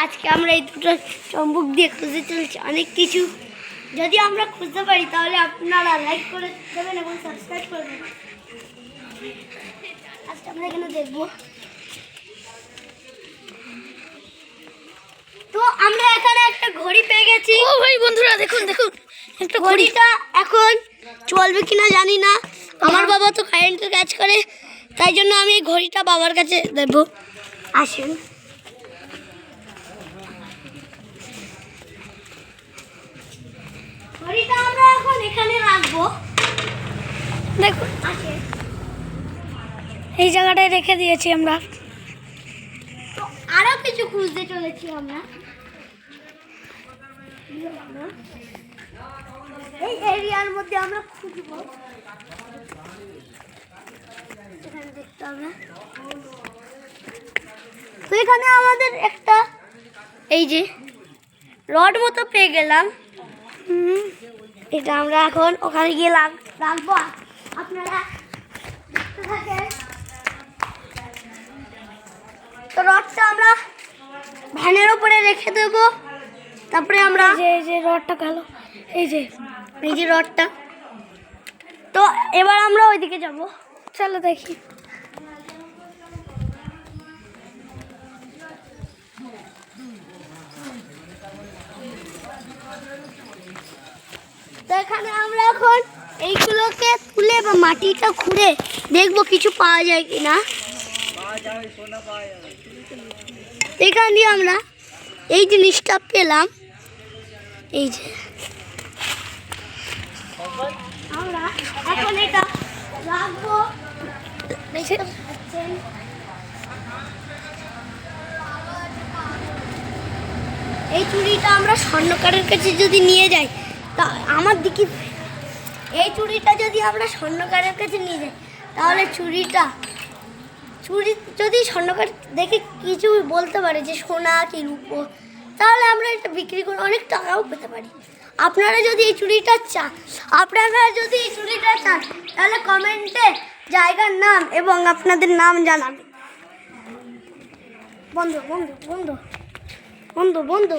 আজকে আমরা এই দুটো চম্বুক দিয়ে খুঁজে চলছি অনেক কিছু। যদি আমরা খুঁজতে পারি তাহলে আপনারা লাইক করে দেবেন এবং সাবস্ক্রাইব করে দেবেন। আজকে আমরা এখানে দেখবো। তো আমরা এখানে একটা ঘড়ি পেয়ে গেছি। ও ভাই বন্ধুরা দেখুন দেখুন একটা ঘড়িটা এখন চলবে কিনা জানি না। আমার বাবা তো কারেন্টের কাজ করে, তাই জন্য আমি এই ঘড়িটা বাবার কাছে দেবো। আসেন। ঘড়িটা আমরা এখন এখানে রাখবো। দেখুন আসেন। এই জায়গাটায় রেখে দিয়েছি আমরা। তো আরো কিছু খুঁজতে চলেছি আমরা। এই এরিয়ার মধ্যে আমরা খুঁজবো। এখানে দেখতে হবে। তো এখানে আমাদের একটা এই যে রড মতো পেয়ে গেলাম। এটা আমরা এখন ওখানে গিয়ে রাখবো। আপনারা দেখতে থাকেন। তো রডটা আমরা ভ্যানের উপরে রেখে দেবো। তারপরে আমরা এই যে রডটা গেল, এই যে রডটা। তো এবার আমরা ওইদিকে যাব। চলো দেখি। তো এখানে আমরা এখন এইগুলোকে তুলে বা মাটিটা খুঁড়ে দেখবো কিছু পাওয়া যায় কিনা। এখান দিয়ে আমরা এই জিনিসটা পেলাম। এই যে আমরা এখন এটা রাখবো। দেখতে পাচ্ছেন। এই চুড়িটা আমরা স্বর্ণকারের কাছে যদি নিয়ে যাই, তা আমার দিকে এই চুড়িটা যদি আমরা স্বর্ণকারের কাছে নিয়ে যাই, তাহলে চুড়ি যদি স্বর্ণকার দেখে কিছু বলতে পারে যে সোনা কি রূপো, তাহলে আমরা এটা বিক্রি করে অনেক টাকাও পেতে পারি। আপনারা যদি এই চুড়িটা চান তাহলে কমেন্টে জায়গার নাম এবং আপনাদের নাম জানাবেন। বন্ধু বন্ধু বন্ধু বন্ধু বন্ধু